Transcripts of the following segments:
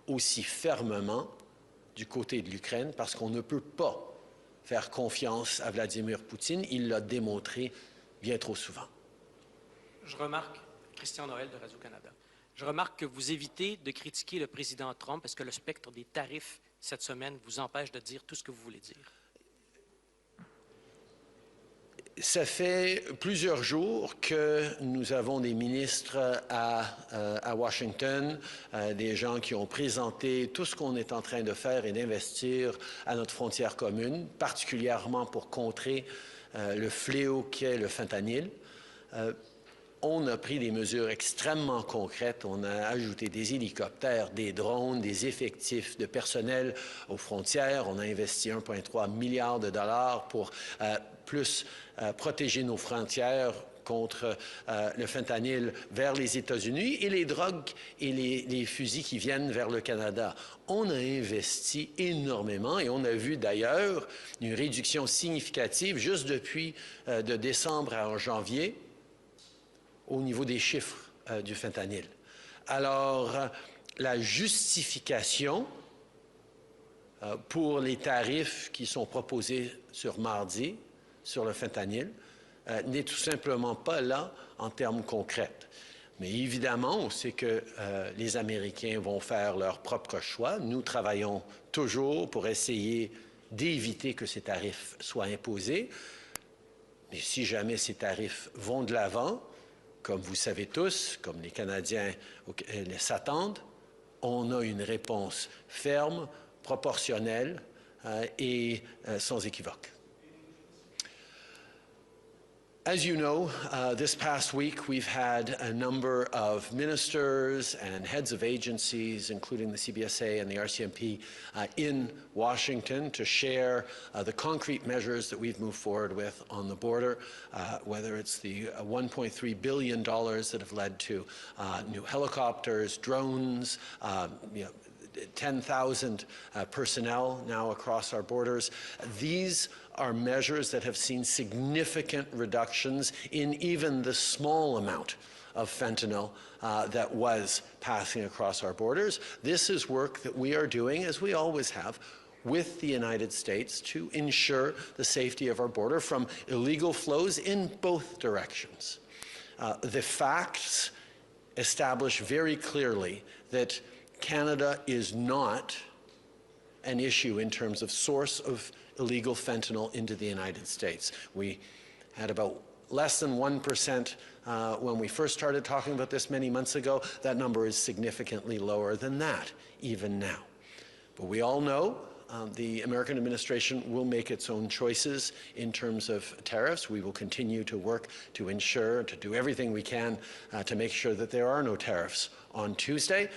aussi fermement du côté de l'Ukraine parce qu'on ne peut pas faire confiance à Vladimir Poutine. Il l'a démontré bien trop souvent. Je remarque, Christian Noël de Radio-Canada, je remarque que vous évitez de critiquer le président Trump parce que le spectre des tarifs cette semaine vous empêche de dire tout ce que vous voulez dire. Ça fait plusieurs jours que nous avons des ministres à Washington, des gens qui ont présenté tout ce qu'on est en train de faire et d'investir à notre frontière commune, particulièrement pour contrer le fléau qu'est le fentanyl. On a pris des mesures extrêmement concrètes. On a ajouté des hélicoptères, des drones, des effectifs de personnel aux frontières. On a investi 1,3 milliard de dollars pour protéger nos frontières contre le fentanyl vers les États-Unis et les drogues et les fusils qui viennent vers le Canada. On a investi énormément et on a vu d'ailleurs une réduction significative juste depuis de décembre à janvier au niveau des chiffres du fentanyl. Alors, la justification pour les tarifs qui sont proposés sur mardi sur le fentanyl n'est tout simplement pas là en termes concrets. Mais évidemment, on sait que les Américains vont faire leur propre choix. Nous travaillons toujours pour essayer d'éviter que ces tarifs soient imposés. Mais si jamais ces tarifs vont de l'avant, comme vous savez tous, comme les Canadiens s'attendent, on a une réponse ferme, proportionnelle et sans équivoque. As you know, this past week we've had a number of ministers and heads of agencies, including the CBSA and the RCMP, in Washington to share the concrete measures that we've moved forward with on the border, whether it's the $1.3 billion that have led to new helicopters, drones, 10,000 personnel now across our borders. These are measures that have seen significant reductions in even the small amount of fentanyl that was passing across our borders. This is work that we are doing, as we always have, with the United States to ensure the safety of our border from illegal flows in both directions. The facts establish very clearly that Canada is not an issue in terms of source of illegal fentanyl into the United States. We had about less than 1% when we first started talking about this many months ago. That number is significantly lower than that, even now. But we all know the American administration will make its own choices in terms of tariffs. We will continue to work to ensure, to do everything we can to make sure that there are no tariffs on Tuesday.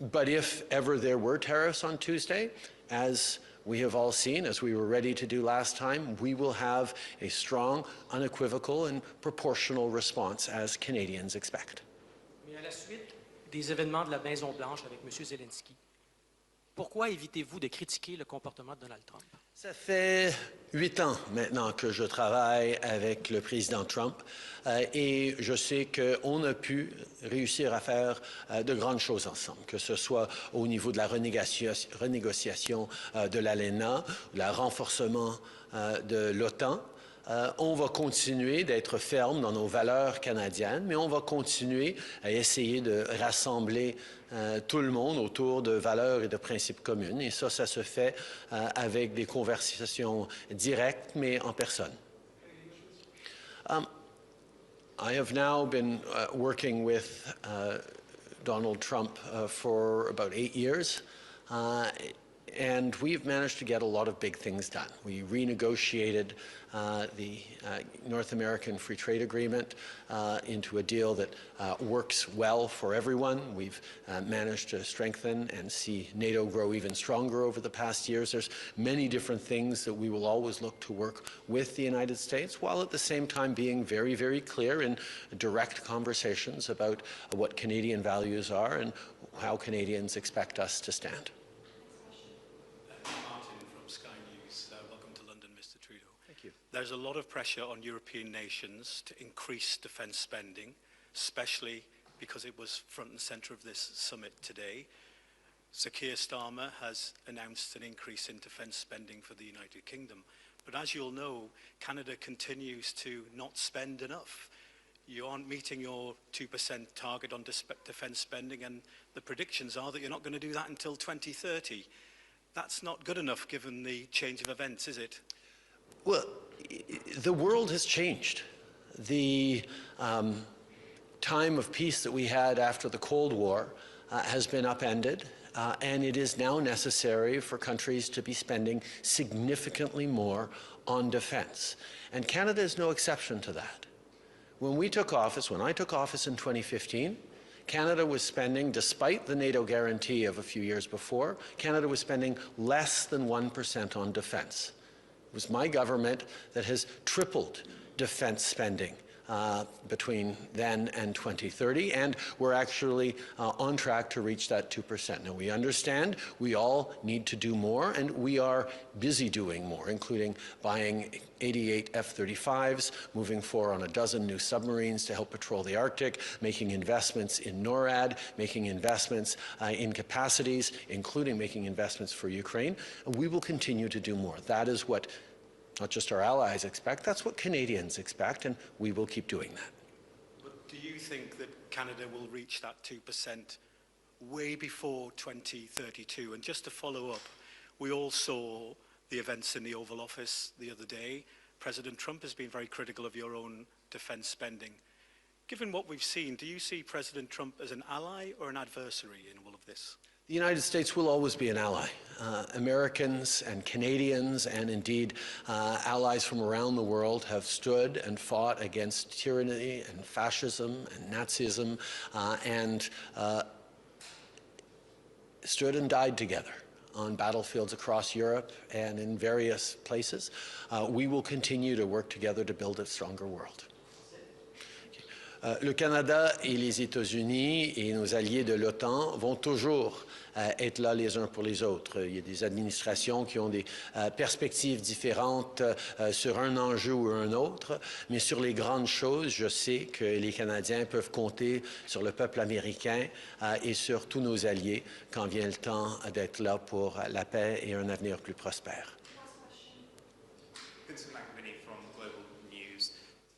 But if ever there were tariffs on Tuesday, as we have all seen, as we were ready to do last time, we will have a strong, unequivocal, and proportional response as Canadians expect. Mais à la suite des événements de la Maison-Blanche avec M. Zelensky, pourquoi évitez-vous de critiquer le comportement de Donald Trump? Ça fait 8 ans maintenant que je travaille avec le président Trump et je sais qu'on a pu réussir à faire de grandes choses ensemble, que ce soit au niveau de la renégociation de l'ALENA, le renforcement de l'OTAN. On va continuer d'être ferme dans nos valeurs canadiennes, mais on va continuer à essayer de rassembler tout le monde autour de valeurs et de principes communs. Et ça se fait avec des conversations directes, mais en personne. I have now been working with Donald Trump for about 8 years. And we've managed to get a lot of big things done. We renegotiated the North American Free Trade Agreement into a deal that works well for everyone. We've managed to strengthen and see NATO grow even stronger over the past years. There's many different things that we will always look to work with the United States, while at the same time being very, very clear in direct conversations about what Canadian values are and how Canadians expect us to stand. There's a lot of pressure on European nations to increase defence spending, especially because it was front and centre of this summit today. Sir Keir Starmer has announced an increase in defence spending for the United Kingdom. But as you'll know, Canada continues to not spend enough. You aren't meeting your 2% target on defence spending, and the predictions are that you're not going to do that until 2030. That's not good enough given the change of events, is it? Well, the world has changed. The time of peace that we had after the Cold War has been upended, and it is now necessary for countries to be spending significantly more on defense. And Canada is no exception to that. When I took office in 2015, Canada was spending, despite the NATO guarantee of a few years before, Canada was spending less than 1% on defense. It was my government that has tripled defense spending between then and 2030, and we're actually on track to reach that 2%. Now, we understand we all need to do more, and we are busy doing more, including buying 88 F-35s, moving forward on a dozen new submarines to help patrol the Arctic, making investments in NORAD, making investments in capacities, including making investments for Ukraine. And we will continue to do more. That is what not just our allies expect, that's what Canadians expect, and we will keep doing that. But do you think that Canada will reach that 2% way before 2032? And just to follow up, we all saw the events in the Oval Office the other day. President Trump has been very critical of your own defence spending. Given what we've seen, do you see President Trump as an ally or an adversary in all of this? The United States will always be an ally. Americans and Canadians and indeed allies from around the world have stood and fought against tyranny and fascism and Nazism and stood and died together on battlefields across Europe and in various places. We will continue to work together to build a stronger world. Le Canada et les États-Unis et nos alliés de l'OTAN vont toujours être là les uns pour les autres. Il y a des administrations qui ont des perspectives différentes sur un enjeu ou un autre, mais sur les grandes choses, je sais que les Canadiens peuvent compter sur le peuple américain et sur tous nos alliés quand vient le temps d'être là pour la paix et un avenir plus prospère.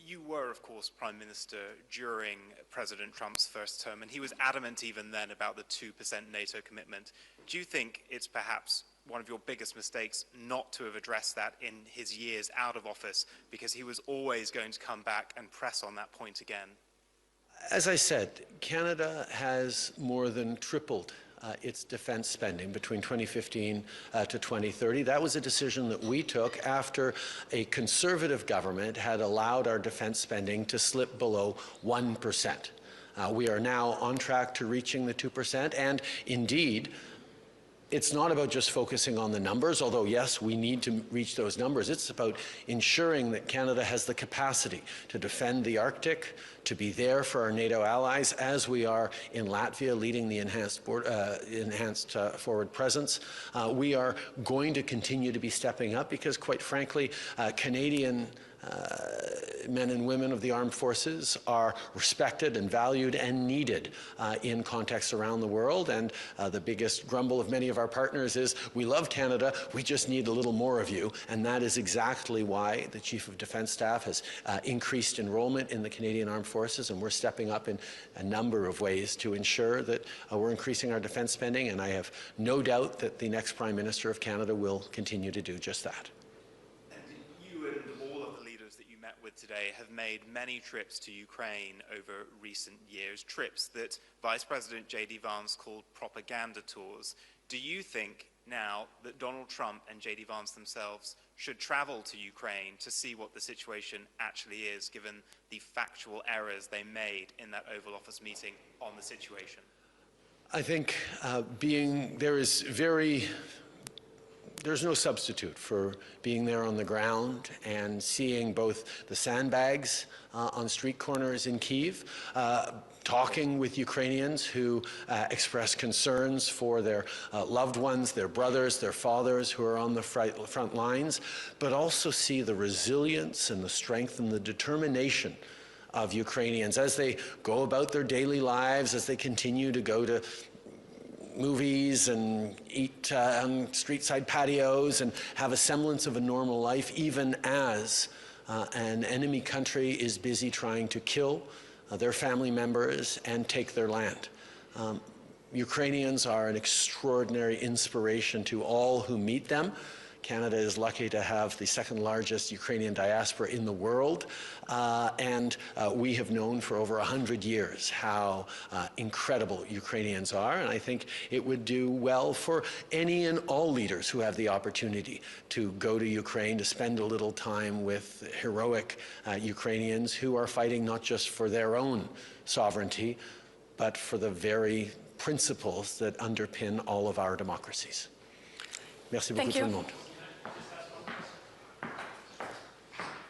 You were, of course, Prime Minister during President Trump's first term, and he was adamant even then about the 2% NATO commitment. Do you think it's perhaps one of your biggest mistakes not to have addressed that in his years out of office, because he was always going to come back and press on that point again? As I said, Canada has more than tripled its defense spending between 2015 to 2030. That was a decision that we took after a conservative government had allowed our defense spending to slip below 1%. We are now on track to reaching the 2%, and indeed, it's not about just focusing on the numbers, although yes, we need to reach those numbers. It's about ensuring that Canada has the capacity to defend the Arctic, to be there for our NATO allies, as we are in Latvia leading the enhanced forward presence. We are going to continue to be stepping up because, quite frankly, Canadian men and women of the armed forces are respected and valued and needed in contexts around the world. And the biggest grumble of many of our partners is, we love Canada, we just need a little more of you. And that is exactly why the Chief of Defence Staff has increased enrollment in the Canadian Armed Forces, and we're stepping up in a number of ways to ensure that we're increasing our defence spending. And I have no doubt that the next Prime Minister of Canada will continue to do just that. Today have made many trips to Ukraine over recent years, trips that Vice President J.D. Vance called propaganda tours. Do you think now that Donald Trump and J.D. Vance themselves should travel to Ukraine to see what the situation actually is, given the factual errors they made in that Oval Office meeting on the situation? I think there's no substitute for being there on the ground and seeing both the sandbags on street corners in Kyiv, talking with Ukrainians who express concerns for their loved ones, their brothers, their fathers who are on the front lines, but also see the resilience and the strength and the determination of Ukrainians as they go about their daily lives, as they continue to go to movies and eat on street-side patios and have a semblance of a normal life, even as an enemy country is busy trying to kill their family members and take their land. Ukrainians are an extraordinary inspiration to all who meet them. Canada is lucky to have the second largest Ukrainian diaspora in the world, and we have known for over 100 years how incredible Ukrainians are, and I think it would do well for any and all leaders who have the opportunity to go to Ukraine, to spend a little time with heroic Ukrainians who are fighting not just for their own sovereignty, but for the very principles that underpin all of our democracies. Merci beaucoup tout le monde.